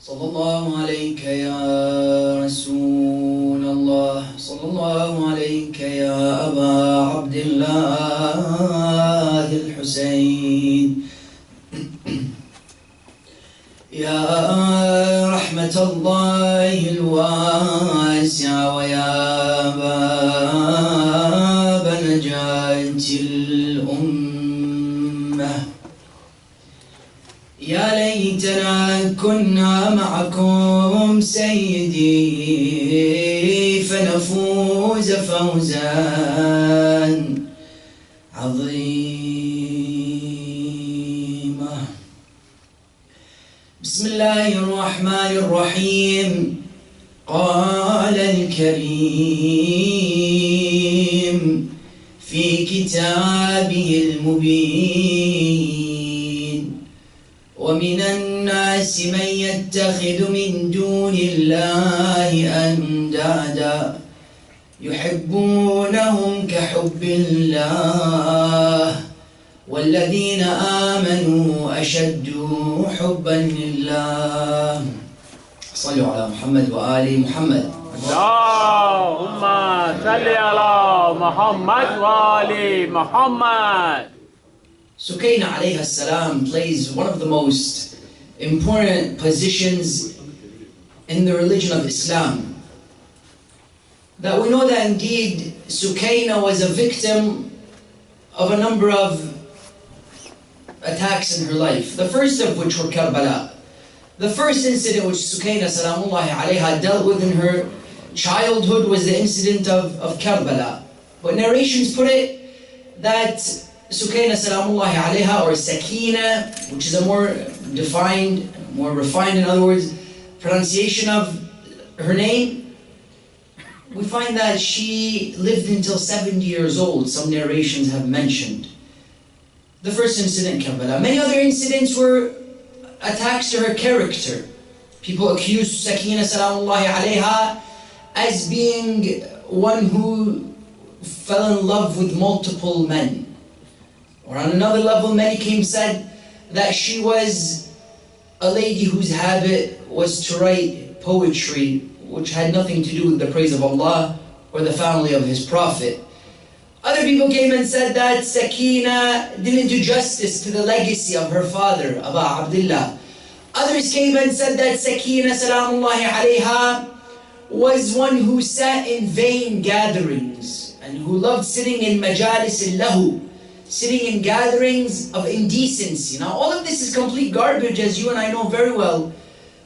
صلى الله عليك يا رسول الله صلى الله عليك يا أبا عبد الله الحسين يا رحمة الله الواسعة ويا باب نجاة الأمة يا ليتنا كنا معكم سيدي فنفوز فوزا عظيما. بسم الله الرحمن الرحيم. قال الكريم في كتابه المبين ومن الناس من يتخذ من دون الله أندادا يحبونهم كحب الله والذين آمنوا أشد حبا لله. صلوا على محمد وآل محمد. اللهم صل على محمد وآل محمد. Sukayna alayha salam plays one of the most important positions in the religion of Islam. That we know that indeed Sukayna was a victim of a number of attacks in her life. The first of which were Karbala. The first incident which Sukayna salamullahi alayha dealt with in her childhood was the incident of Karbala. But narrations put it that Sukayna salamullahi alayha, or Sakina, which is a more defined, more refined, in other words, pronunciation of her name, we find that she lived until 70 years old, some narrations have mentioned. The first incident, Karbala. Many other incidents were attacks to her character. People accused Sakina salamullahi alayha as being one who fell in love with multiple men. Or on another level, many came said that she was a lady whose habit was to write poetry which had nothing to do with the praise of Allah or the family of His Prophet. Other people came and said that Sakina didn't do justice to the legacy of her father, Abu Abdullah. Others came and said that Sakina salamullahi alayha was one who sat in vain gatherings and who loved sitting in majalis al-lahu, sitting in gatherings of indecency. Now all of this is complete garbage, as you and I know very well.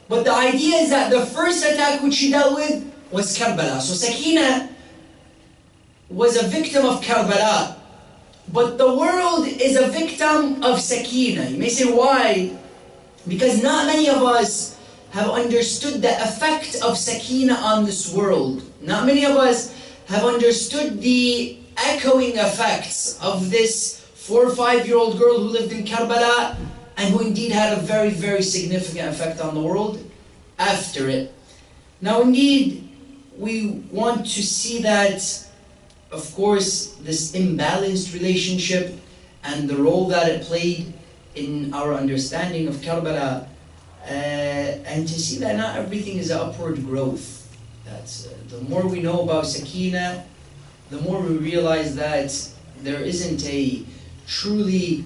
But the idea is that the first attack which she dealt with was Karbala. So Sakina was a victim of Karbala, but the world is a victim of Sakina. You may say, why? Because not many of us have understood the effect of Sakina on this world. Not many of us have understood the echoing effects of this 4 or 5-year-old girl who lived in Karbala and who indeed had a very, very significant effect on the world after it. Now indeed, we want to see that, of course, this imbalanced relationship and the role that it played in our understanding of Karbala, and to see that not everything is an upward growth. That's the more we know about Sakina, the more we realize that there isn't a truly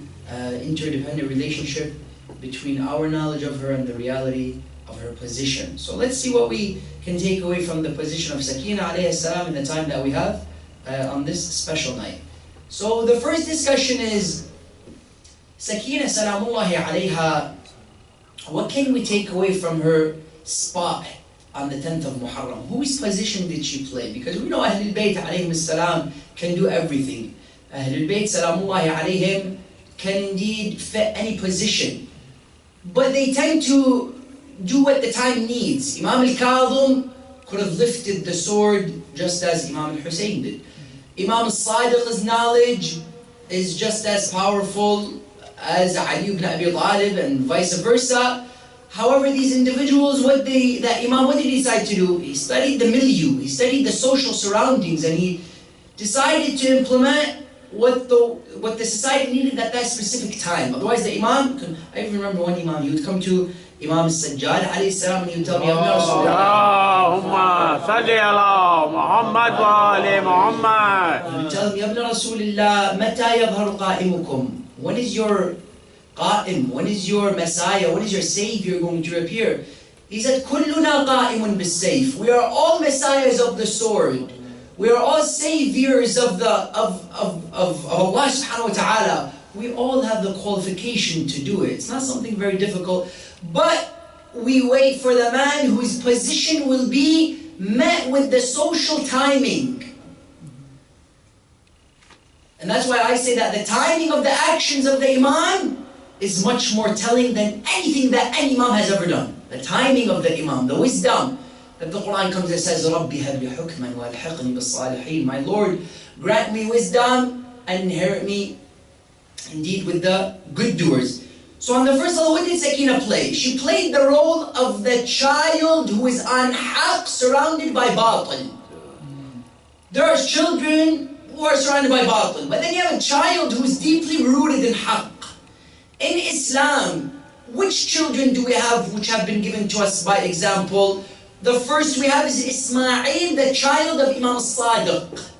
interdependent relationship between our knowledge of her and the reality of her position. So let's see what we can take away from the position of Sakina alayhi salam in the time that we have on this special night. So the first discussion is Sakina salamullahi alayha. What can we take away from her spot on the 10th of Muharram? Whose position did she play? Because we know Ahlul Bayt alayhim salam can do everything. Ahlul Bayt salamullahi alayhim can indeed fit any position. But they tend to do what the time needs. Imam al-Kadhim could have lifted the sword just as Imam al-Hussein did. Imam al-Sadiq's knowledge is just as powerful as Ali ibn Abi Talib and vice versa. However, these individuals, what did he decide to do? He studied the milieu, he studied the social surroundings, and he decided to implement what the society needed at that specific time. Otherwise the Imam, I even remember one Imam, he would come to Imam Sajjad alayhi salam, and you tell me, Ya Ibn Rasulullah. Allahumma salli ala Muhammad wa ali Muhammad. You tell me, Ya Ibn Rasulullah, mata yadhharu qa'imukum? When is your qa'im? When is your Messiah? When is your Savior going to appear? He said, Kulluna qa'imun bis-sayf. We are all messiahs of the sword. We are all saviors of Allah subhanahu wa ta'ala. We all have the qualification to do it. It's not something very difficult. But we wait for the man whose position will be met with the social timing. And that's why I say that the timing of the actions of the Imam is much more telling than anything that any Imam has ever done. The timing of the Imam, the wisdom. That the Quran comes and says, رَبِّ هَبْ لِي حُكْمًا وَأَلْحِقْنِي بِالصَّالِحِينَ. My Lord, grant me wisdom and inherit me indeed with the good doers. So on the first level, what did Sukayna play? She played the role of the child who is on haqq, surrounded by batil. There are children who are surrounded by batil, but then you have a child who is deeply rooted in haqq. In Islam, which children do we have which have been given to us by example? The first we have is Ismail, the child of Imam Sadiq.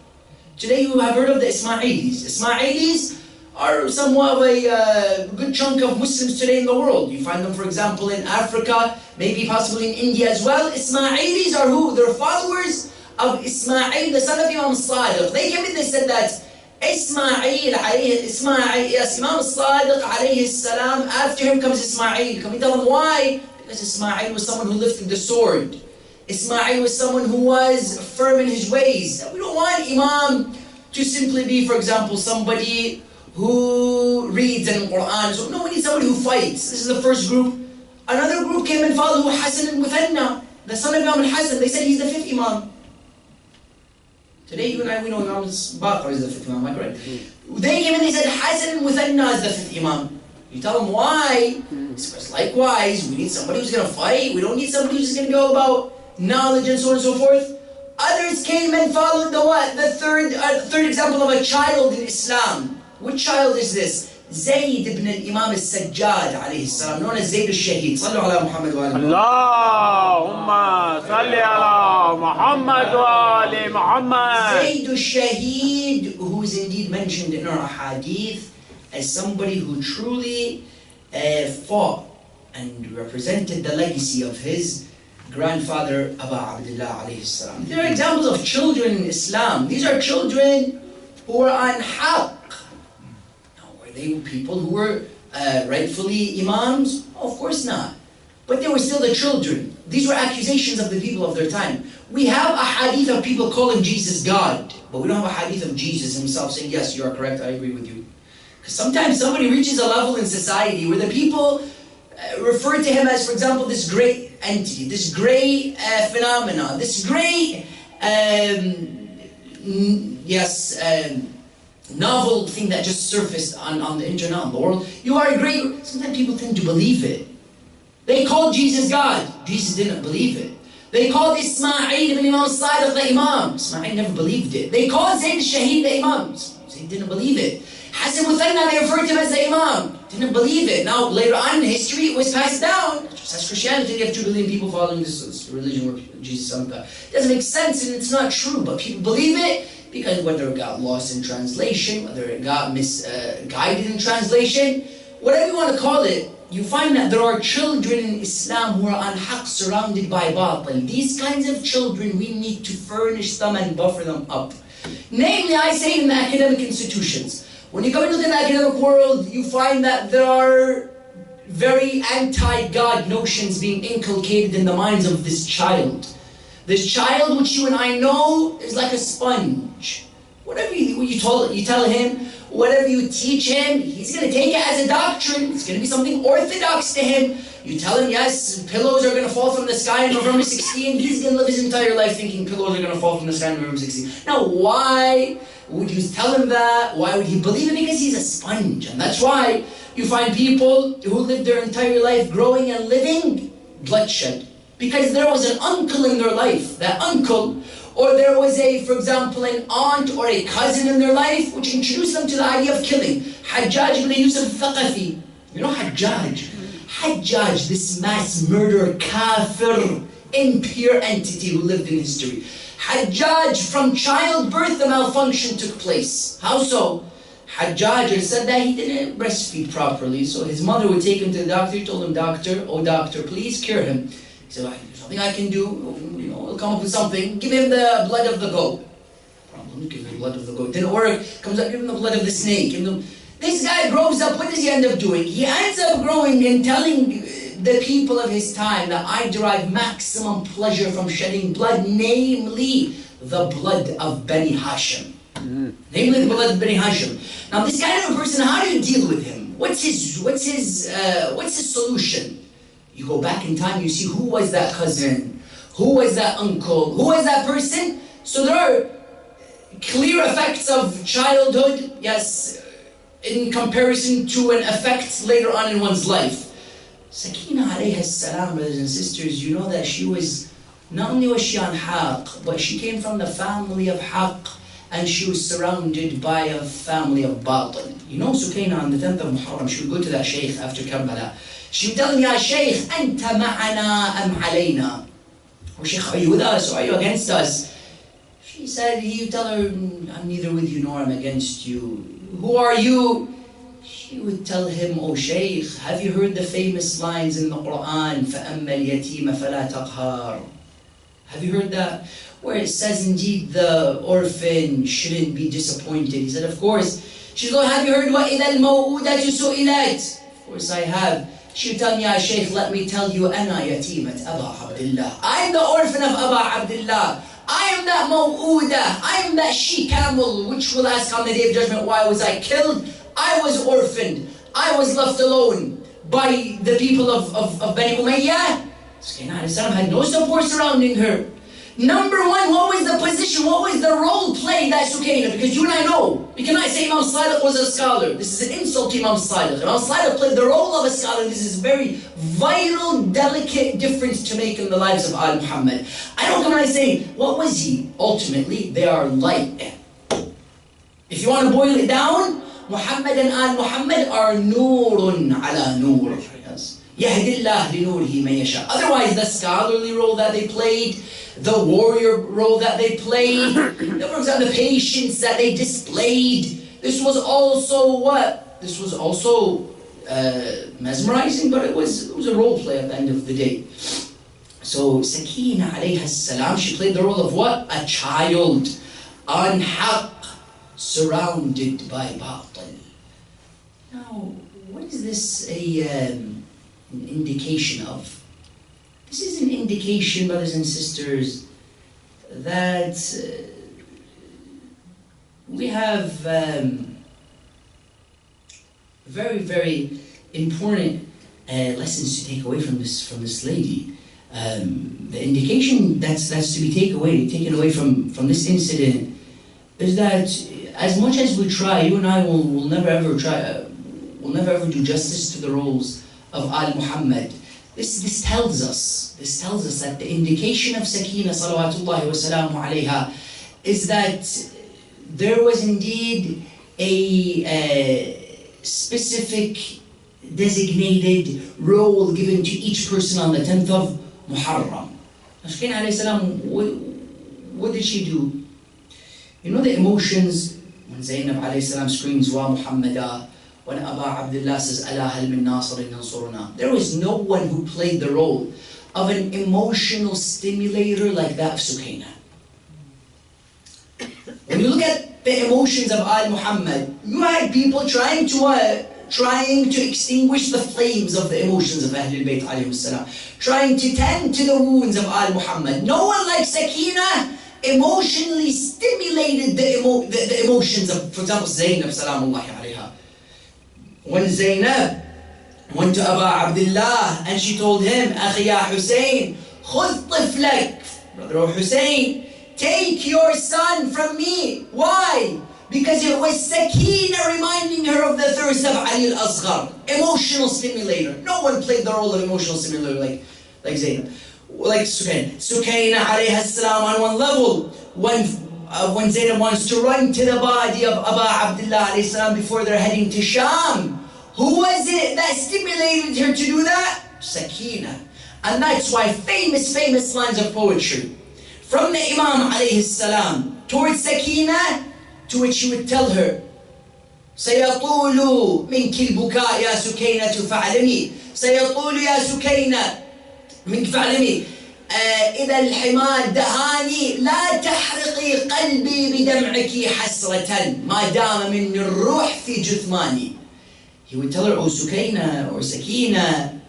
Today you have heard of the Ismailis. Ismailis are somewhat of a good chunk of Muslims today in the world. You find them, for example, in Africa, maybe possibly in India as well. Ismailis are who? They're followers of Ismail, the son of Imam Sadiq. They came in, they said that Imam Sadiq alayhi salam, after him comes Ismail. Can we tell them why? Because Ismail was someone who lifted the sword. Ismail was someone who was firm in his ways. We don't want Imam to simply be, for example, somebody who reads in the Quran. So no, we need somebody who fights. This is the first group. Another group came and followed Hassan al-Muthanna, the son of Imam al-Hassan. They said he's the fifth Imam. Today you and I, we know Imam Baqir is the fifth Imam, am I correct? They came and they said Hassan al-Muthanna is the fifth Imam. You tell them why? It's because likewise, we need somebody who's going to fight. We don't need somebody who's just going to go about knowledge and so on and so forth. Others came and followed the what? The third example of a child in Islam. Which child is this? Zayd ibn al-Imam al-Sajjad alayhi salam, known as Zayd al-Shahid. Sallu ala Muhammad wa ali Allahumma salli ala Muhammad wa ali Muhammad. Zayd al-Shahid, who is indeed mentioned in our hadith as somebody who truly fought and represented the legacy of his grandfather Abu Abdullah alayhi salam. There are examples of children in Islam. These are children who were on haqq. They were people who were rightfully imams? Of course not. But they were still the children. These were accusations of the people of their time. We have a hadith of people calling Jesus God, but we don't have a hadith of Jesus himself saying, yes, you are correct, I agree with you. Because sometimes somebody reaches a level in society where the people refer to him as, for example, this great entity, this great phenomena, this great, novel thing that just surfaced on the internet, on the world. You are a great... Sometimes people tend to believe it. They called Jesus God. Jesus didn't believe it. They called Ismail ibn Imam Sadiq the Imam. Ismail never believed it. They called Zayd al-Shahid the Imam. Zayd didn't believe it. Hassan al-Muthanna, they referred to him as the Imam. Didn't believe it. Now, later on in history, it was passed down. Just as Christianity, you have 2 billion people following this religion where Jesus is God. It doesn't make sense and it's not true, but people believe it. Because whether it got lost in translation, whether it got misguided in translation, whatever you want to call it, you find that there are children in Islam who are on haqq, surrounded by batil. These kinds of children, we need to furnish them and buffer them up. Namely, I say in the academic institutions. When you come into the academic world, you find that there are very anti-God notions being inculcated in the minds of this child. This child, which you and I know, is like a sponge. Whatever you tell him, whatever you teach him, he's going to take it as a doctrine. It's going to be something orthodox to him. You tell him, yes, pillows are going to fall from the sky on November 16. He's going to live his entire life thinking pillows are going to fall from the sky on November 16. Now, why would you tell him that? Why would he believe it? Because he's a sponge. And that's why you find people who live their entire life growing and living bloodshed. Because there was an uncle in their life, that uncle, or there was for example, an aunt or a cousin in their life which introduced them to the idea of killing. Hajjaj ibn Yusuf al-Thaqafi. You know Hajjaj? Hajjaj, this mass murderer, kafir, impure entity who lived in history. Hajjaj, from childbirth, the malfunction took place. How so? Najajr said that he didn't breastfeed properly, so his mother would take him to the doctor. He told him, doctor, oh doctor, please cure him. He said, well, there's nothing I can do, we'll come up with something. Give him the blood of the goat. Problem, give him the blood of the goat. Didn't work, comes up, give him the blood of the snake. This guy grows up, what does he end up doing? He ends up growing and telling the people of his time that I derive maximum pleasure from shedding blood, namely the blood of Bani Hashim. Namely the blood of Bani Hashim. Now this kind of a person, how do you deal with him? What's his solution? You go back in time, you see who was that cousin, who was that uncle, who was that person. So there are clear effects of childhood, yes, in comparison to an effect later on in one's life. Sukayna alayha salam, brothers and sisters, you know that she was, not only was she on haqq, but she came from the family of haqq, and she was surrounded by a family of batil. You know Sukayna on the 10th of Muharram, she would go to that shaykh after Karbala. She would tell him, Ya shaykh, anta ma'ana am alayna? Oh shaykh, are you with us or are you against us? She said, he would tell her, I'm neither with you nor I'm against you. Who are you? She would tell him, oh shaykh, have you heard the famous lines in the Quran, فَأَمَّا الْيَتِيمَ فَلَا تَقْهَارُ? Have you heard that? Where it says indeed the orphan shouldn't be disappointed. He said, of course. She said, have you heard وَإِذَا الْمَوْءُودَةُ سُئِلَتْ? Of course I have. She would tell me, Ya shaykh, let me tell you, أَنَا يَتِيمَةْ أَبَا Abdullah. I am the orphan of Aba Abdullah. I am that maw'udah. I am that she-camel, which will ask on the Day of Judgment, why was I killed? I was orphaned. I was left alone by the people of Bani Umayyah. Sukayna had no support surrounding her. Number one, what was the position, what was the role played that Sukayna? Because you and I know, we cannot say Imam Sadiq was a scholar. This is an insult to Imam Sadiq. Imam Sadiq played the role of a scholar. This is a very vital, delicate difference to make in the lives of Al Muhammad. I don't come and I say, what was he? Ultimately, they are like. If you want to boil it down, Muhammad and Al Muhammad are nurun ala nur. Yahdillah li nurihi man yasha. Otherwise, the scholarly role that they played, the warrior role that they played, for example, the patience that they displayed, this was also what? This was also mesmerizing, but it was a role play at the end of the day. So Sukayna alayha salam, she played the role of what? A child on haqq, surrounded by batil. Now, what is this an indication of? This is an indication, brothers and sisters, that we have very, very important lessons to take away from this lady. The indication that's to be taken away from this incident is that as much as we try, you and I will never ever do justice to the roles of Al Muhammad. This tells us that the indication of Sukayna salawatullahi wa salamu alayha is that there was indeed a specific designated role given to each person on the 10th of Muharram. Sukayna alayhi salam, what did she do? You know the emotions when Zainab alayhi salam screams, Wa Muhammada, when Aba Abdullah says, Ala hal min nasirin yansuruna. There was no one who played the role of an emotional stimulator like that of Sukayna. When you look at the emotions of Al Muhammad, you had people trying to extinguish the flames of the emotions of Ahlul Bayt alayhim salam, trying to tend to the wounds of Al Muhammad. No one like Sukayna emotionally stimulated the emotions of, for example, Zainab salamullahi alayha. When Zainab went to Aba Abdullah and she told him, Akhi ya Hussein, khudh tiflak, brother Hussein, take your son from me. Why? Because it was Sukayna reminding her of the thirst of Ali al-Asghar. Emotional stimulator. No one played the role of emotional stimulator like Zainab. Like Sukayna. Sukayna alayha salam on one level, when Zainab wants to run to the body of Aba Abdullah alayhi salam before they're heading to Sham, Who was it that stimulated her to do that? Sukayna. And that's why famous lines of poetry from the Imam alayhi salam towards Sukayna, to which he would tell her, سيطول منك البكاء يا سكينة فاعلمي سيطول يا سكينة منك فاعلمي إذا الحمار دهاني لا تحرقي قلبي بدمعك حسرة ما دام من الروح في جثماني. He would tell her, oh Sukayna or Sukayna,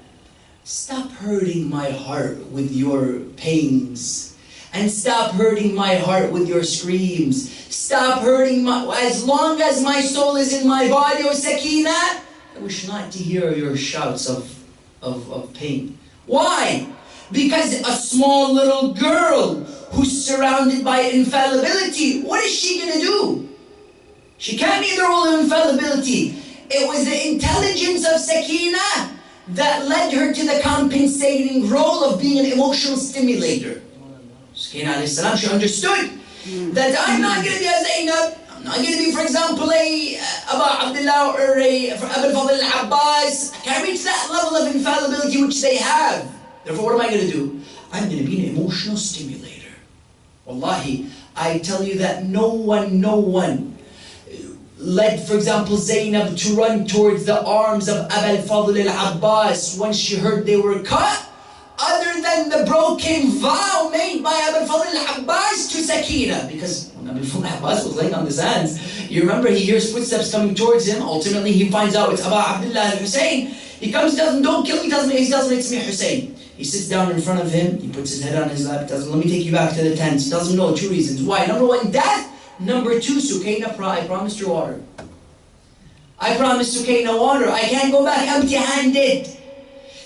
stop hurting my heart with your pains, and stop hurting my heart with your screams. Stop hurting as long as my soul is in my body, oh Sukayna, I wish not to hear your shouts of pain. Why? Because a small little girl who's surrounded by infallibility, what is she going to do? She can't be the role of infallibility. It was the intelligence of Sukayna that led her to the compensating role of being an emotional stimulator. Sukayna alayhi salam, she understood that I'm not going to be a Zainab, I'm not going to be, for example, a Abu Abdullah or a Abu al-Fadl al-Abbas. I can't reach that level of infallibility which they have. Therefore, what am I going to do? I'm going to be an emotional stimulator. Wallahi, I tell you that no one led, for example, Zainab to run towards the arms of Abu al-Fadl al-Abbas once she heard they were cut, other than the broken vow made by Abu al-Fadl al-Abbas to Sukayna. Because when Abu al-Fadl al-Abbas was laying on his hands, you remember he hears footsteps coming towards him. Ultimately, he finds out it's Abu Abdullah al-Hussein. He comes, tells him, don't kill me, he tells him, it's me, Hussein. He sits down in front of him, he puts his head on his lap, tells him, let me take you back to the tent. He tells him, no, 2 reasons. Why? Number 1, death. Number 2, Sukayna, I promised you water. I promised Sukayna water. I can't go back empty-handed.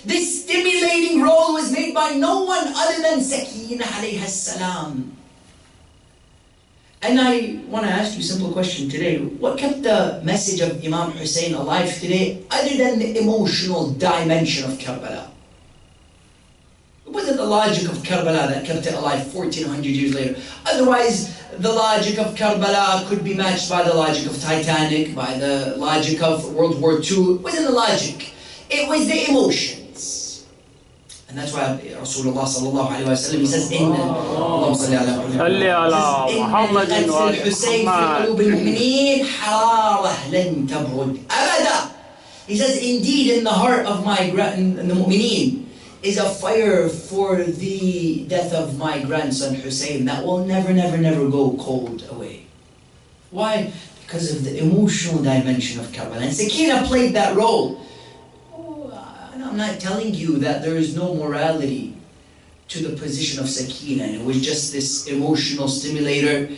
This stimulating role was made by no one other than Sukayna alayha salam. And I want to ask you a simple question today. What kept the message of Imam Hussein alive today other than the emotional dimension of Karbala? It wasn't the logic of Karbala that kept it alive 1400 years later. Otherwise, the logic of Karbala could be matched by the logic of Titanic, by the logic of World War II. It wasn't the logic. It was the emotions. And that's why Rasulullah sallallahu alayhi wa sallam, he says, إِنَّ اللهم صل على محمد إِنَّ الْحُسَيْنِ فِي قُلُوبِ الْمُؤْمِنِينَ حَرَارَةً لَن تَبْرُدْ أَبَدًا. He says, indeed in the heart of the mu'mineen is a fire for the death of my grandson Hussein that will never go cold away. Why? Because of the emotional dimension of Karbala. And Sukayna played that role. I'm not telling you that there is no morality to the position of Sukayna. It was just this emotional stimulator,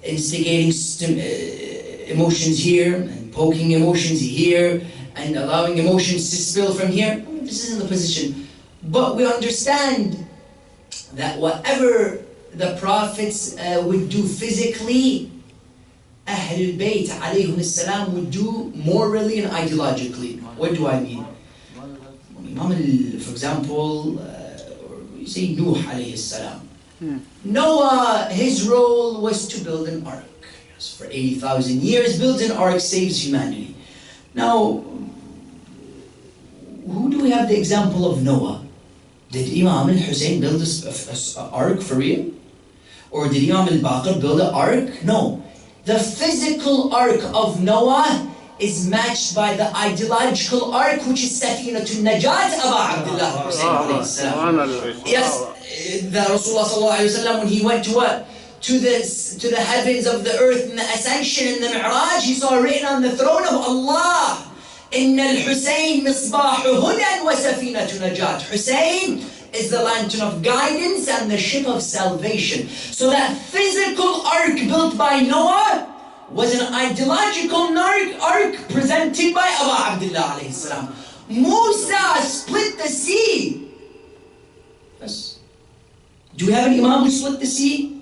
instigating emotions here, and poking emotions here, and allowing emotions to spill from here. This isn't the position. But we understand that whatever the prophets would do physically, Ahlul Bayt alayhim as-salam would do morally and ideologically. What do I mean? For example, you say Nuh alayhi salam. Noah, his role was to build an ark. Yes, for 80,000 years, builds an ark, saves humanity. Now, who do we have the example of Noah? Did Imam al-Hussein build an ark for real? Or did Imam al-Baqir build an ark? No. The physical ark of Noah is matched by the ideological ark, which is Safinatun Najat Abu Abdullah Hussein. Yes, the Rasulullah sallallahu alayhi wa sallam, when he went to what? To the heavens of the earth in the ascension in the Mi'raj, he saw written on the throne of Allah, إن الحسين مصباح هدى وسفينة نجاة. Hussein is the lantern of guidance and the ship of salvation. So that physical ark built by Noah was an ideological ark presented by Abu Abdullah alayhi salam. Musa split the sea. Yes. Do we have an Imam who split the sea?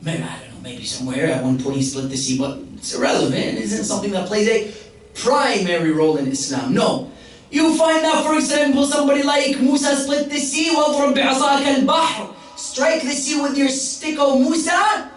Maybe, I don't know, maybe somewhere at one point he split the sea, but it's irrelevant. It isn't something that plays a primary role in Islam. No. You find that, for example, somebody like Musa split the sea, strike the sea with your stick, O Musa.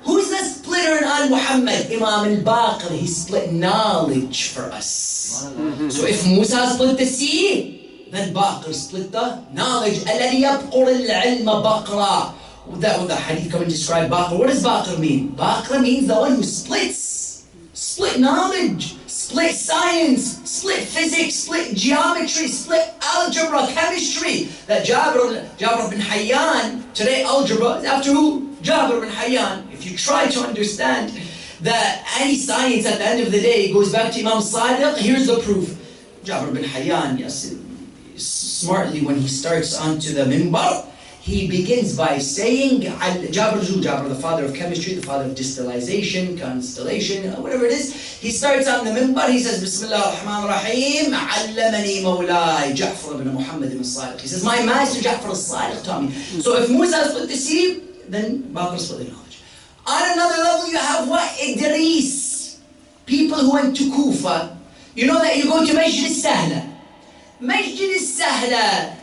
Who's the split splitter in Al Muhammad, Imam al-Baqir, he split knowledge for us. So if Musa split the sea, then Baqir split the knowledge. الذي يبقر العلم بقرا. That the hadith come and describe Baqir. What does Baqir mean? Baqir means the one who splits. Split knowledge, split science, split physics, split geometry, split algebra, chemistry. That Jabir bin Hayyan, today algebra is after who? Jabir bin Hayyan. If you try to understand that any science at the end of the day goes back to Imam Sadiq, here's the proof. Jabir bin Hayyan, yes, smartly when he starts onto the minbar, he begins by saying, Jabir, the father of chemistry, the father of distillation, constellation, whatever it is. He starts on the minbar, he says, Bismillah ar-Rahman ar-Rahim, Allamani Mawlai, Ja'far ibn Muhammad ibn Sadiq. He says, my master Ja'far al-Sadiq taught me. So if Musa split the sea, then Baqir split the knowledge. On another level, you have what? Idris. People who went to Kufa. You know that you go to Masjid al-Sahla. Masjid al-Sahla,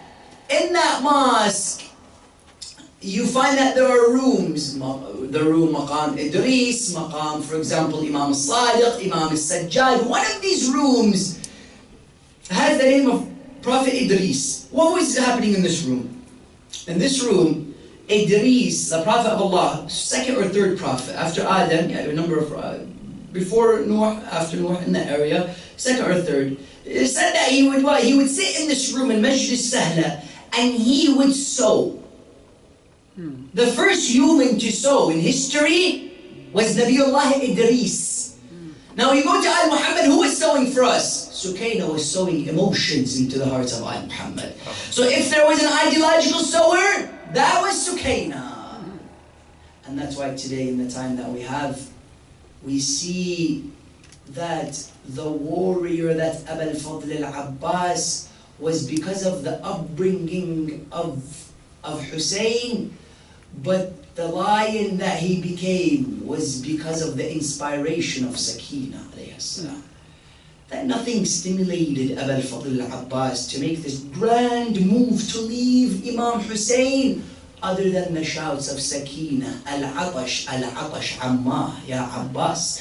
in that mosque, you find that there are rooms. The room Maqam Idris, Maqam, for example, Imam al-Sadiq, Imam al-Sajjad. One of these rooms has the name of Prophet Idris. What was happening in this room? In this room, Idris, the Prophet of Allah, second or third Prophet, after Adam, a number of, before Noah, after Noah, in that area, second or third, it said that he would what? He would sit in this room in Masjid al-Sahla and he would sow. The first human to sow in history was Nabiullah Idris. Now you go to Al Muhammad, who was sowing for us? Sukayna was sowing emotions into the hearts of Al Muhammad. So if there was an ideological sower, that was Sukayna. And that's why today, in the time that we have, we see that the warrior that Abu al-Fadl al-Abbas was because of the upbringing of Hussein, but the lion that he became was because of the inspiration of Sakina alayhi salam. That nothing stimulated Abu al-Fadl al-Abbas to make this grand move to leave Imam Hussein other than the shouts of Sakina, al-Atash, Amma, Ya Abbas.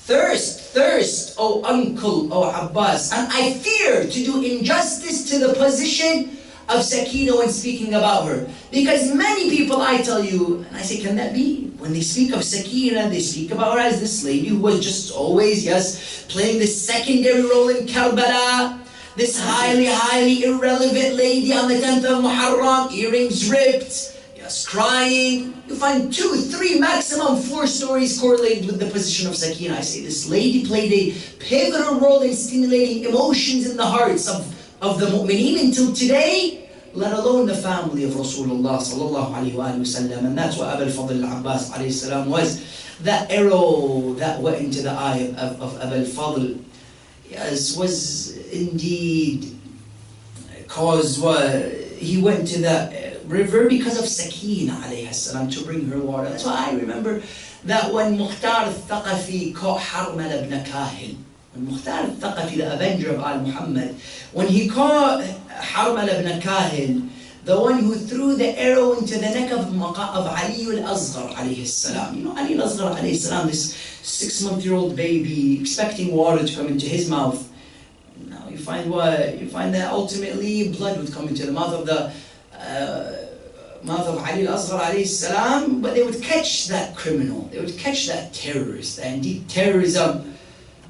Thirst, O uncle, O Abbas. And I fear to do injustice to the position of Sakina when speaking about her. Because many people, I tell you, and I say, can that be? When they speak of Sakina, they speak about her as this lady who was just always, yes, playing this secondary role in Karbala. This highly irrelevant lady on the 10th of Muharram, earrings ripped, yes, crying. You find 2, 3, maximum 4 stories correlated with the position of Sakina. I say this lady played a pivotal role in stimulating emotions in the hearts of the mu'mineen until today, let alone the family of Rasulullah sallallahu alayhi wa sallam. And that's what Abu al-Fadl al-Abbas alayhi salam was. That arrow that went into the eye of Abu al-Fadl, yes, was indeed caused what? He went to the river because of Sakina alayhi salam to bring her water. That's why I remember that when Mukhtar al-Thaqafi caught Karbala ibn Kahil, when Mukhtar al-Thaqafi, the avenger of Al-Muhammad, when he caught Karbala ibn Kahil, the one who threw the arrow into the neck of Ali al-Asghar alayhi salam. You know Ali al-Asghar alayhi salam, this 6-month-old baby expecting water to come into his mouth. Now you find what? You find that ultimately blood would come into the mouth of Ali al-Asghar alayhi salam, but they would catch that criminal, they would catch that terrorist. And indeed terrorism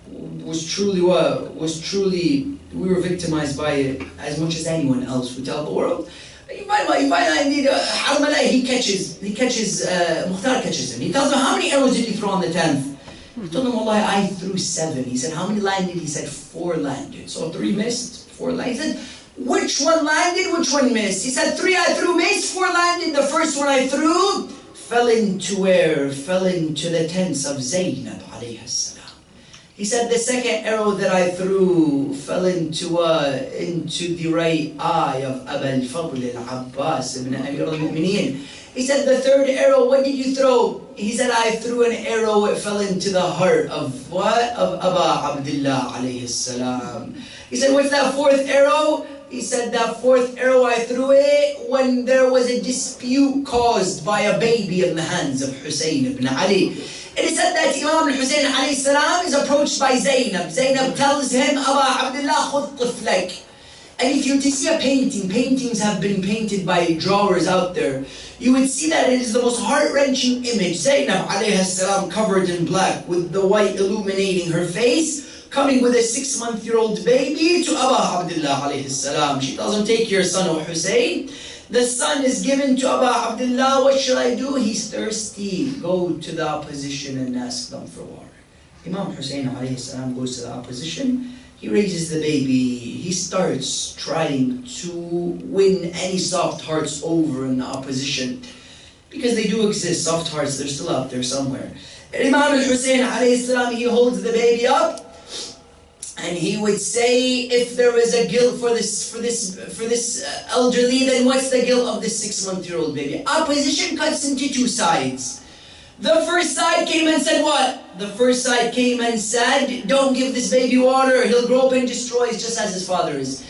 was truly we were victimized by it as much as anyone else would tell the world. You find that indeed Karbala, he catches Mukhtar catches him. He tells him, how many arrows did you throw on the 10th? He told him, Wallahi, I threw 7. He said, how many landed? He said, 4 landed. So 3 missed, 4 landed. He said, which one landed, which one missed? He said, 3 I threw, missed, 4 landed. The first one I threw fell into where? Fell into the tents of Zaynab alayhi salam. He said, the second arrow that I threw fell into the right eye of Abu al-Fadl al-Abbas ibn Amir al-Mu'mineen. He said, the third arrow, what did you throw? He said, I threw an arrow, it fell into the heart of what? Of Aba Abdullah alayhi salam. He said, what's that 4th arrow? He said, that 4th arrow, I threw it when there was a dispute caused by a baby in the hands of Hussein ibn Ali. It is said that Imam al-Hussein alayhi salam is approached by Zainab. Zainab tells him, Aba Abdullah, khud tiflak. And if you were to see a painting, paintings have been painted by drawers out there, you would see that it is the most heart-wrenching image. Zainab alayhi salam covered in black with the white illuminating her face, coming with a 6-month-old baby to Aba Abdullah alayhi salam. She tells him, take your son, O Hussein. The son is given to Aba Abdullah. What shall I do? He's thirsty. Go to the opposition and ask them for water. Imam Hussein alayhi salam goes to the opposition. He raises the baby. He starts trying to win any soft hearts over in the opposition. Because they do exist, soft hearts, they're still out there somewhere. Imam al-Hussein alayhi salam, he holds the baby up. And he would say, if there is a guilt for this elderly, then what's the guilt of this 6-month-old baby? Opposition cuts into two sides. The first side came and said what? The first side came and said, don't give this baby water, he'll grow up and destroy just as his father is.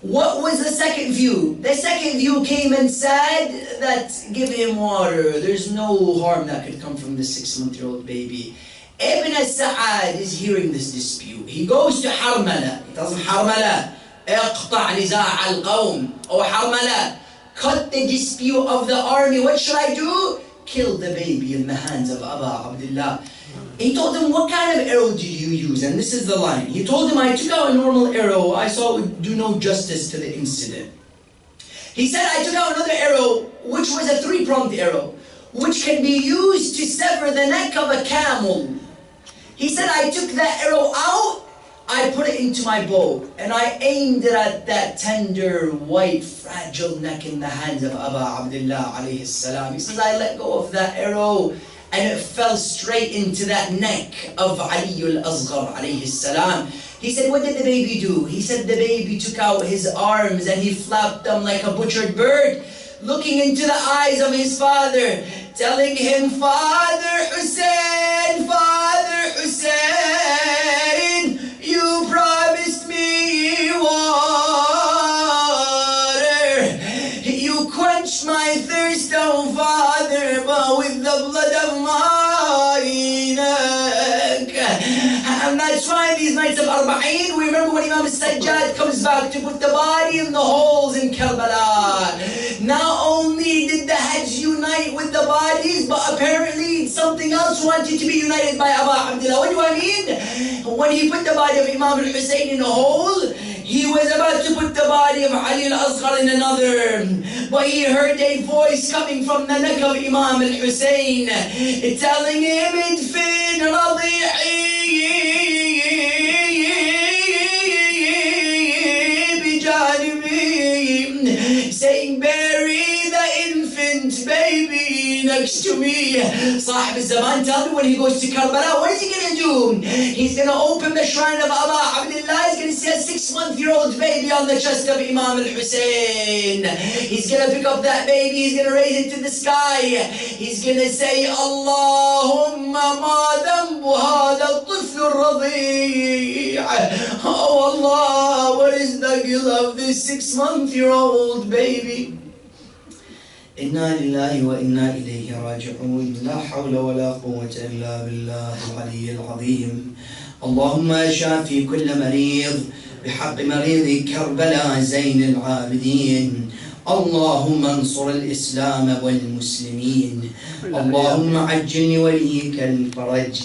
What was the second view? The second view came and said that give him water, there's no harm that could come from this 6-month-old baby. Ibn al-Sa'ad is hearing this dispute. He goes to Harmala. He tells him, Harmala, اقطع نزاع القوم. Oh Harmala, cut the dispute of the army. What should I do? Kill the baby in the hands of Aba Abdullah. He told him, what kind of arrow did you use? And this is the line. He told him, I took out a normal arrow. I saw it would do no justice to the incident. He said, I took out another arrow, which was a 3-pronged arrow, which can be used to sever the neck of a camel. He said, I took that arrow out, I put it into my bow, and I aimed it at that tender, white, fragile neck in the hands of Aba Abdullah alayhi salam. He says, I let go of that arrow, and it fell straight into that neck of Ali al-Asghar alayhi salam. He said, what did the baby do? He said, the baby took out his arms and he flapped them like a butchered bird, looking into the eyes of his father, telling him, Father Hussein, you promised me water. You quenched my thirst, oh Father, but with the blood of my neck. And that's why these nights of Arba'een, we remember when Imam Sajjad comes back to put the body in the holes in Karbala. Not only did the Hajj unite with the bodies, but apparently something else wanted to be united by Aba Abdullah. What do I mean? When he put the body of Imam al-Hussein in a hole, he was about to put the body of Ali al-Asghar in another. But he heard a voice coming from the neck of Imam al-Hussein, telling him, Idfin radi'i bijanibi, saying, bury the infant baby next to me. Sahib al-Zaman, tell me when he goes to Karbala, what is he going to do? He's going to open the shrine of Aba Abdullah. He's going to see a 6-month-old baby on the chest of Imam al-Hussein. He's going to pick up that baby, he's going to raise it to the sky. He's going to say, Allahumma ma dhanbu hadha al-tifl al-radhi'. Oh Allah, what is the guilt of this 6-month-old baby? إنا لله وإنا إليه راجعون لا حول ولا قوة إلا بالله العلي العظيم اللهم شافي كل مريض بحق مريض كربلاء زين العابدين اللهم انصر الإسلام والمسلمين اللهم عجل لوليك الفرج